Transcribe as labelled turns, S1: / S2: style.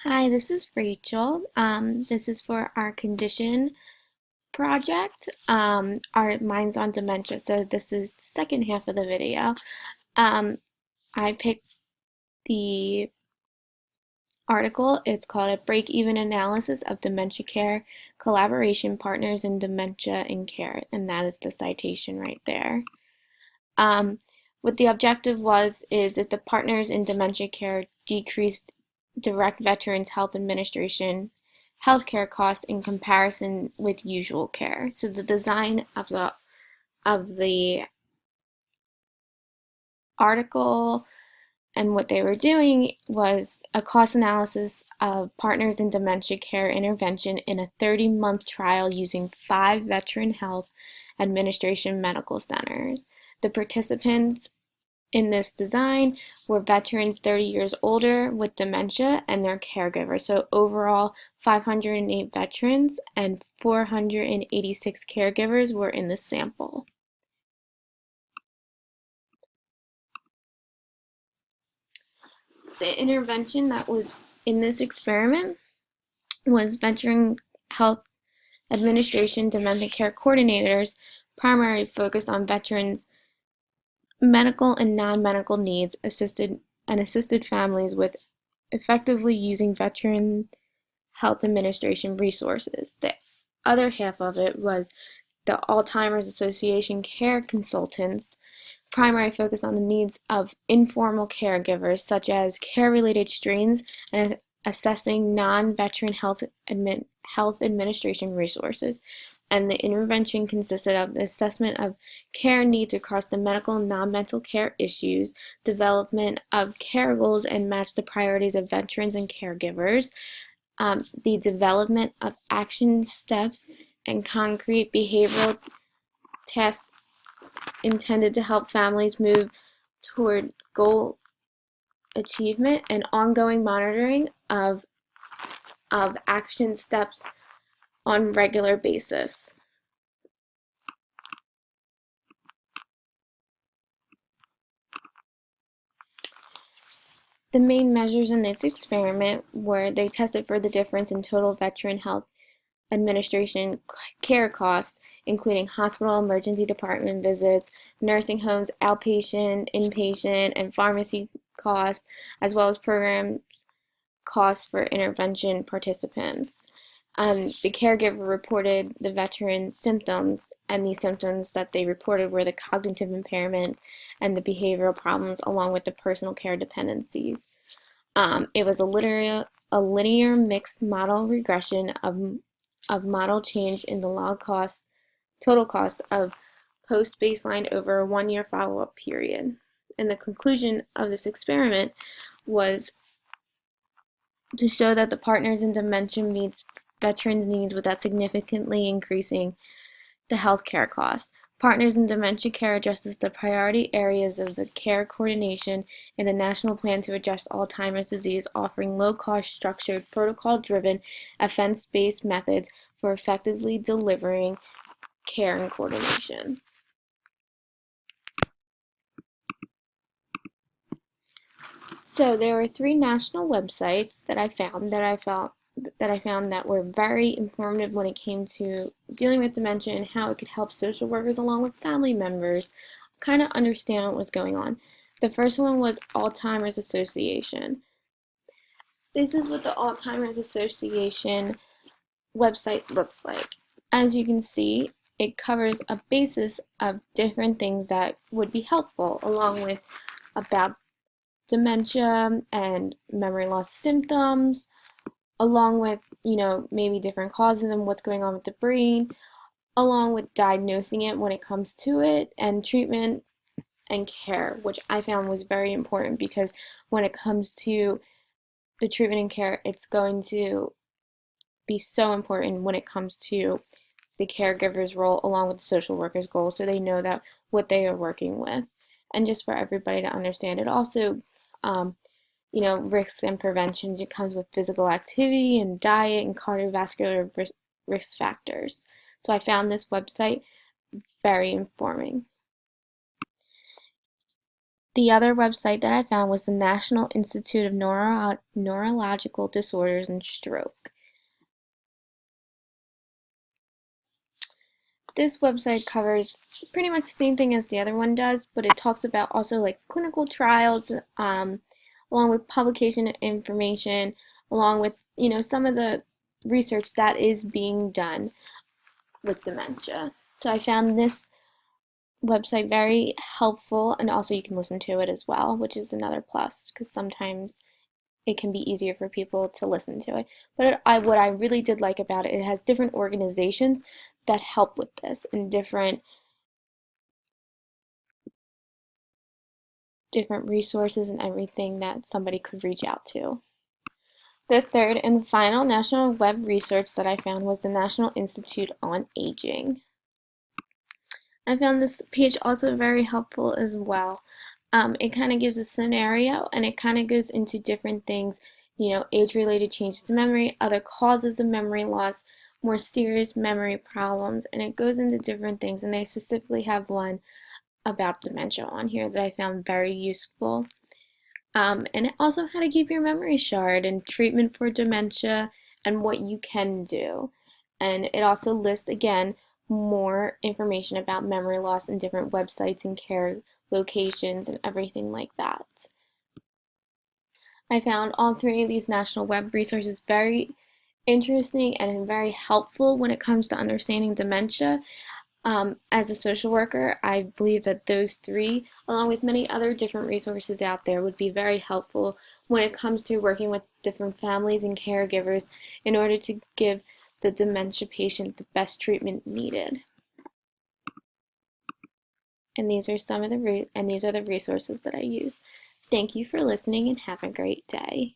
S1: Hi, this is Rachel. This is for our condition project. Mine's on dementia, so this is the second half of the video. Um, I picked the article. It's called A Break-Even Analysis of Dementia Care, Collaboration Partners in Dementia and Care, and that is the citation right there. Um, what the objective is if the partners in dementia care decreased direct Veterans Health Administration healthcare costs in comparison with usual care. So the design of the article and what they were doing was a cost analysis of partners in dementia care intervention in a 30-month trial using 5 Veteran Health Administration medical centers. The participants in this design were veterans 30 years older with dementia and their caregivers. So overall, 508 veterans and 486 caregivers were in the sample. The intervention that was in this experiment was Veteran Health Administration dementia care coordinators, primarily focused on veterans' medical and non-medical needs, assisted families with effectively using Veteran Health Administration resources. The other half of it was the Alzheimer's Association care consultants, primary focus on the needs of informal caregivers, such as care-related strains and assessing non-veteran health administration resources. And the intervention consisted of the assessment of care needs across the medical and non-mental care issues, development of care goals and match the priorities of veterans and caregivers, the development of action steps and concrete behavioral tasks intended to help families move toward goal achievement, and ongoing monitoring of action steps on regular basis. The main measures in this experiment were they tested for the difference in total Veteran Health Administration care costs, including hospital emergency department visits, nursing homes, outpatient, inpatient, and pharmacy costs, as well as program costs for intervention participants. The caregiver reported the veteran's symptoms, and the symptoms that they reported were the cognitive impairment and the behavioral problems, along with the personal care dependencies. It was a linear mixed model regression of model change in the total cost of post-baseline over a 1-year follow-up period. And the conclusion of this experiment was to show that the partners in dementia meets veterans' needs without significantly increasing the healthcare costs. Partners in Dementia Care addresses the priority areas of the care coordination in the National Plan to Address Alzheimer's Disease, offering low-cost, structured, protocol-driven, offense-based methods for effectively delivering care and coordination. So there were 3 national websites that I found that were very informative when it came to dealing with dementia and how it could help social workers along with family members kind of understand what was going on. The first one was Alzheimer's Association. This is what the Alzheimer's Association website looks like. As you can see, it covers a basis of different things that would be helpful, along with about dementia and memory loss symptoms, along with, maybe different causes and what's going on with the brain, along with diagnosing it when it comes to it, and treatment and care, which I found was very important because when it comes to the treatment and care, it's going to be so important when it comes to the caregiver's role along with the social worker's goals, so they know that what they are working with. And just for everybody to understand, it also risks and preventions. It comes with physical activity and diet and cardiovascular risk factors. So I found this website very informing. The other website that I found was the National Institute of Neurological Disorders and Stroke. This website covers pretty much the same thing as the other one does, but it talks about also like clinical trials, along with publication information, along with some of the research that is being done with dementia. So I found this website very helpful, and also you can listen to it as well, which is another plus because sometimes it can be easier for people to listen to it. But what I really did like about it, it has different organizations that help with this and different resources and everything that somebody could reach out to. The third and final national web resource that I found was the National Institute on Aging. I found this page also very helpful as well. It kind of gives a scenario and it kind of goes into different things, age-related changes to memory, other causes of memory loss, more serious memory problems, and it goes into different things. And they specifically have one about dementia on here that I found very useful. And it also how to keep your memory sharp and treatment for dementia and what you can do. And it also lists, again, more information about memory loss and different websites and care locations and everything like that. I found all three of these national web resources very interesting and very helpful when it comes to understanding dementia. As a social worker, I believe that those three, along with many other different resources out there, would be very helpful when it comes to working with different families and caregivers in order to give the dementia patient the best treatment needed. And these are some of the resources that I use. Thank you for listening and have a great day.